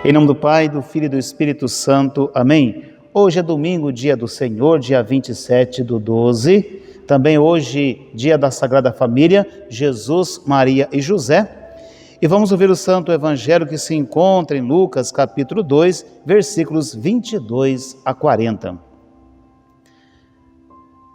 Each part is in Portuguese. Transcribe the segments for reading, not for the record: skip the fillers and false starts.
Em nome do Pai, do Filho e do Espírito Santo. Amém. Hoje é domingo, dia do Senhor, dia 27/12. Também hoje, dia da Sagrada Família, Jesus, Maria e José. E vamos ouvir o Santo Evangelho que se encontra em Lucas, capítulo 2, versículos 22 a 40.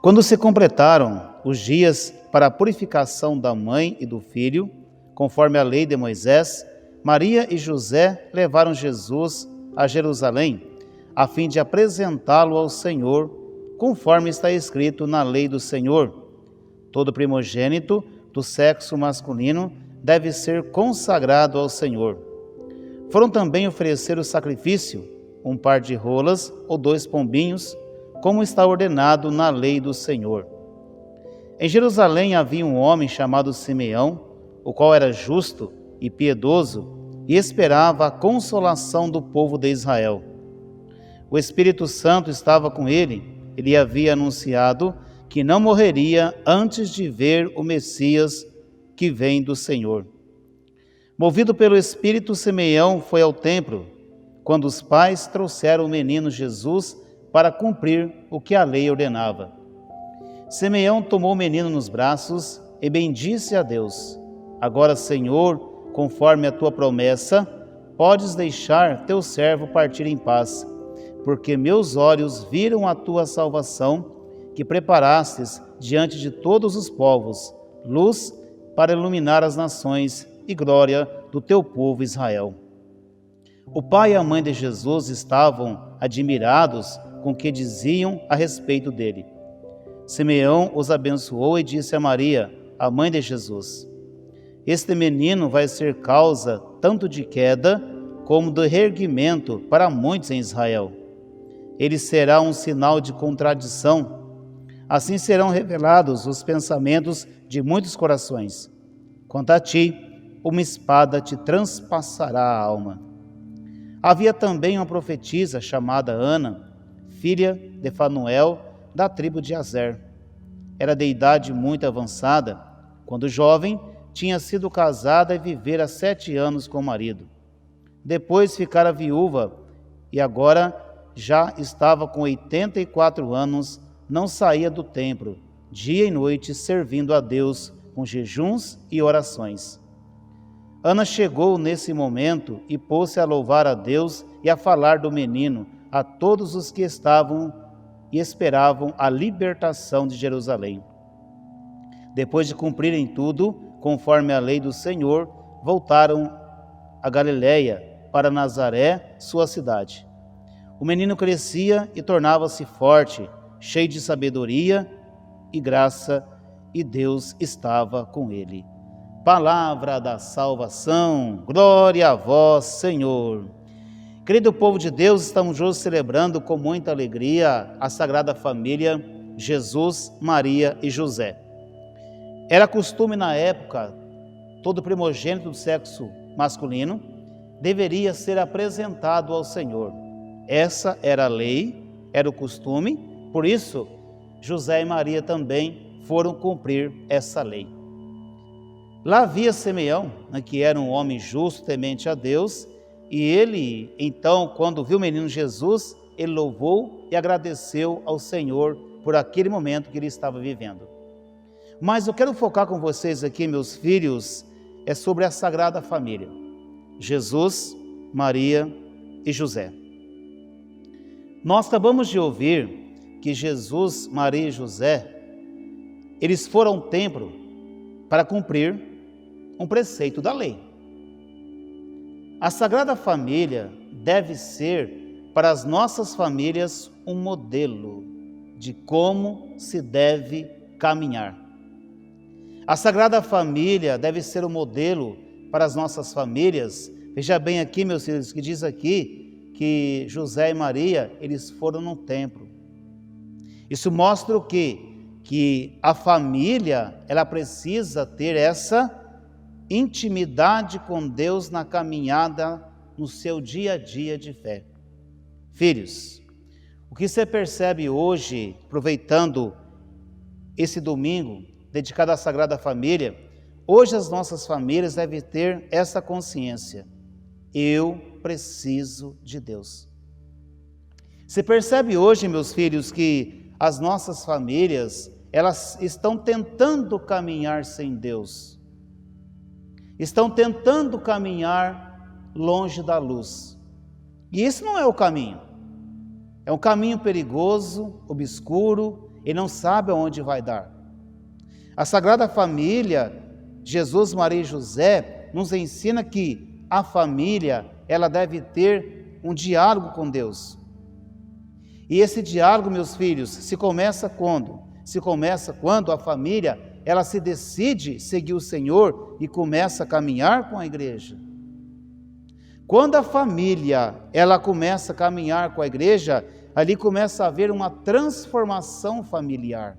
Quando se completaram os dias para a purificação da mãe e do filho, conforme a lei de Moisés, Maria e José levaram Jesus a Jerusalém, a fim de apresentá-lo ao Senhor, conforme está escrito na lei do Senhor. Todo primogênito do sexo masculino deve ser consagrado ao Senhor. Foram também oferecer o sacrifício, um par de rolas ou 2 pombinhos, como está ordenado na lei do Senhor. Em Jerusalém havia um homem chamado Simeão, o qual era justo e piedoso, e esperava a consolação do povo de Israel. O Espírito Santo estava com ele, ele havia anunciado que não morreria antes de ver o Messias que vem do Senhor. Movido pelo Espírito, Simeão foi ao templo, quando os pais trouxeram o menino Jesus para cumprir o que a lei ordenava. Simeão tomou o menino nos braços e bendisse a Deus. Agora, Senhor, conforme a tua promessa, podes deixar teu servo partir em paz, porque meus olhos viram a tua salvação, que preparastes diante de todos os povos, luz para iluminar as nações e glória do teu povo Israel. O pai e a mãe de Jesus estavam admirados com o que diziam a respeito dele. Simeão os abençoou e disse a Maria, a mãe de Jesus: este menino vai ser causa tanto de queda como de reerguimento para muitos em Israel. Ele será um sinal de contradição. Assim serão revelados os pensamentos de muitos corações. Quanto a ti, uma espada te transpassará a alma. Havia também uma profetisa chamada Ana, filha de Fanuel, da tribo de Azer. Era de idade muito avançada, quando jovem, tinha sido casada e vivera 7 anos com o marido. Depois ficara viúva e agora já estava com 84 anos, não saía do templo, dia e noite servindo a Deus com jejuns e orações. Ana chegou nesse momento e pôs-se a louvar a Deus e a falar do menino a todos os que estavam e esperavam a libertação de Jerusalém. Depois de cumprirem tudo, conforme a lei do Senhor, voltaram a Galiléia, para Nazaré, sua cidade. O menino crescia e tornava-se forte, cheio de sabedoria e graça, e Deus estava com ele. Palavra da salvação, glória a vós, Senhor. Querido povo de Deus, estamos hoje celebrando com muita alegria a Sagrada Família, Jesus, Maria e José. Era costume na época, todo primogênito do sexo masculino deveria ser apresentado ao Senhor. Essa era a lei, era o costume, por isso José e Maria também foram cumprir essa lei. Lá havia Simeão, que era um homem justo, temente a Deus, e ele, então, quando viu o menino Jesus, ele louvou e agradeceu ao Senhor por aquele momento que ele estava vivendo. Mas eu quero focar com vocês aqui, meus filhos, é sobre a Sagrada Família. Jesus, Maria e José. Nós acabamos de ouvir que Jesus, Maria e José, eles foram ao templo para cumprir um preceito da lei. A Sagrada Família deve ser para as nossas famílias um modelo de como se deve caminhar. A Sagrada Família deve ser um modelo para as nossas famílias. Veja bem aqui, meus filhos, que diz aqui que José e Maria, eles foram no templo. Isso mostra o quê? Que a família, ela precisa ter essa intimidade com Deus na caminhada, no seu dia a dia de fé. Filhos, o que você percebe hoje, aproveitando esse domingo, dedicado à Sagrada Família, hoje as nossas famílias devem ter essa consciência. Eu preciso de Deus. Você percebe hoje, meus filhos, que as nossas famílias, elas estão tentando caminhar sem Deus. Estão tentando caminhar longe da luz. E isso não é o caminho. É um caminho perigoso, obscuro, e não sabe aonde vai dar. A Sagrada Família, Jesus, Maria e José, nos ensina que a família, ela deve ter um diálogo com Deus. E esse diálogo, meus filhos, se começa quando? Se começa quando a família, ela se decide seguir o Senhor e começa a caminhar com a igreja. Quando a família, ela começa a caminhar com a igreja, ali começa a haver uma transformação familiar.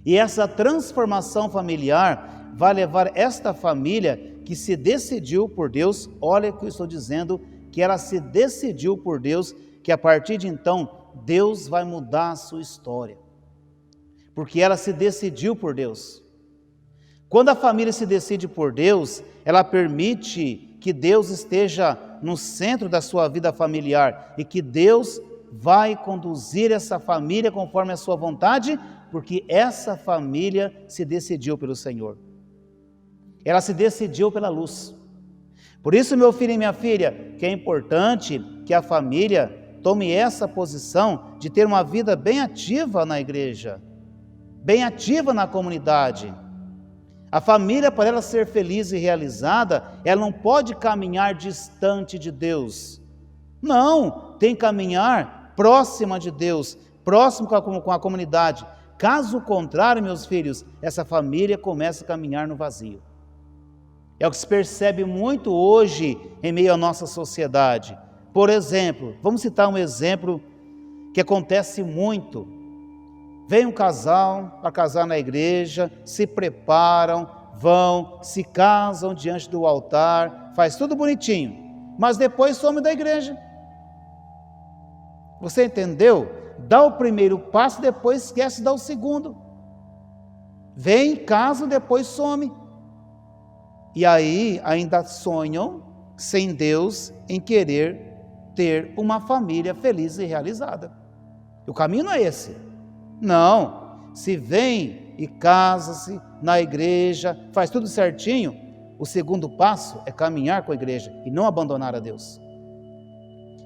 E essa transformação familiar vai levar esta família que se decidiu por Deus, olha o que eu estou dizendo, que ela se decidiu por Deus, que a partir de então, Deus vai mudar a sua história. Porque ela se decidiu por Deus. Quando a família se decide por Deus, ela permite que Deus esteja no centro da sua vida familiar e que Deus vai conduzir essa família conforme a sua vontade, porque essa família se decidiu pelo Senhor. Ela se decidiu pela luz. Por isso, meu filho e minha filha, que é importante que a família tome essa posição de ter uma vida bem ativa na igreja, bem ativa na comunidade. A família, para ela ser feliz e realizada, ela não pode caminhar distante de Deus. Não, tem que caminhar próxima de Deus, próximo com a comunidade. Caso contrário, meus filhos, essa família começa a caminhar no vazio. É o que se percebe muito hoje em meio à nossa sociedade. Por exemplo, vamos citar um exemplo que acontece muito. Vem um casal para casar na igreja, se preparam, vão, se casam diante do altar, faz tudo bonitinho, mas depois some da igreja. Você entendeu? Dá o primeiro passo, depois esquece de dar o segundo. Vem, casa, depois some. E aí ainda sonham, sem Deus, em querer ter uma família feliz e realizada. O caminho não é esse. Não, se vem e casa-se na igreja, faz tudo certinho, o segundo passo é caminhar com a igreja e não abandonar a Deus.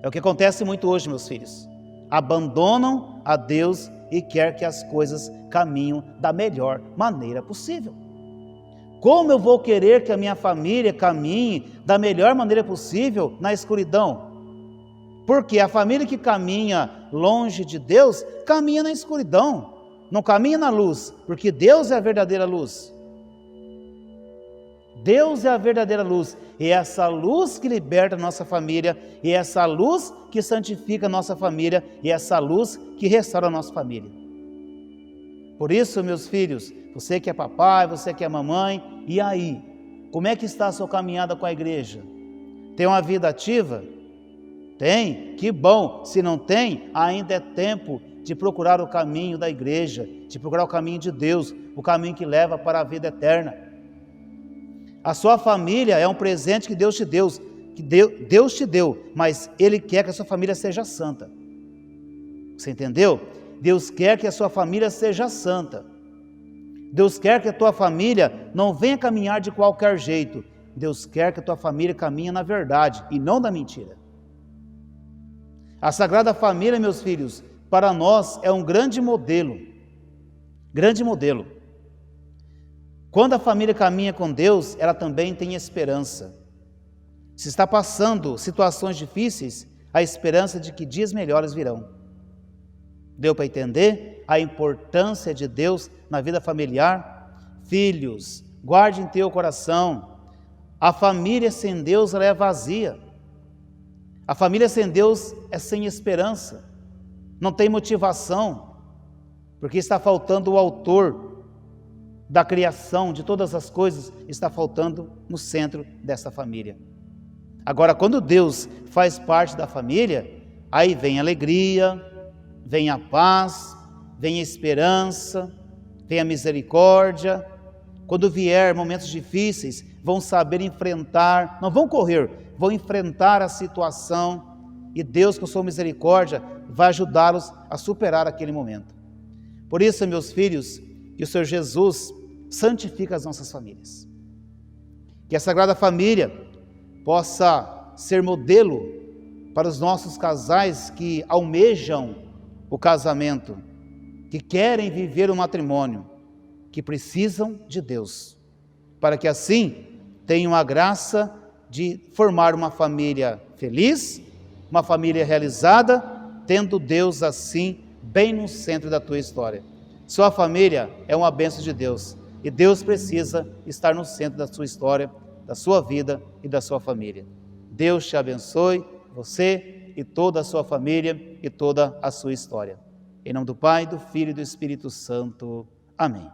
É o que acontece muito hoje, meus filhos. Abandonam a Deus e quer que as coisas caminhem da melhor maneira possível. Como eu vou querer que a minha família caminhe da melhor maneira possível na escuridão? Porque a família que caminha longe de Deus, caminha na escuridão, não caminha na luz, porque Deus é a verdadeira luz. Deus é a verdadeira luz, e é essa luz que liberta a nossa família, e é essa luz que santifica a nossa família, e é essa luz que restaura a nossa família. Por isso, meus filhos, você que é papai, você que é mamãe, e aí? Como é que está a sua caminhada com a igreja? Tem uma vida ativa? Tem? Que bom! Se não tem, ainda é tempo de procurar o caminho da igreja, de procurar o caminho de Deus, o caminho que leva para a vida eterna. A sua família é um presente que Deus te deu, mas Ele quer que a sua família seja santa. Você entendeu? Deus quer que a sua família seja santa. Deus quer que a tua família não venha caminhar de qualquer jeito. Deus quer que a tua família caminhe na verdade e não na mentira. A Sagrada Família, meus filhos, para nós é um grande modelo. Grande modelo. Quando a família caminha com Deus, ela também tem esperança. Se está passando situações difíceis, a esperança de que dias melhores virão. Deu para entender a importância de Deus na vida familiar? Filhos, guarde em teu coração. A família sem Deus ela é vazia. A família sem Deus é sem esperança. Não tem motivação, porque está faltando o autor da criação de todas as coisas, está faltando no centro dessa família. Agora, quando Deus faz parte da família, aí vem a alegria, vem a paz, vem a esperança, vem a misericórdia. Quando vier momentos difíceis, vão saber enfrentar, não vão correr, vão enfrentar a situação e Deus, com sua misericórdia, vai ajudá-los a superar aquele momento. Por isso, meus filhos, que o Senhor Jesus santifique as nossas famílias. Que a Sagrada Família possa ser modelo para os nossos casais que almejam o casamento, que querem viver o matrimônio, que precisam de Deus, para que assim tenham a graça de formar uma família feliz, uma família realizada, tendo Deus assim bem no centro da tua história. Sua família é uma bênção de Deus e Deus precisa estar no centro da sua história, da sua vida e da sua família. Deus te abençoe, você e toda a sua família e toda a sua história. Em nome do Pai, do Filho e do Espírito Santo. Amém.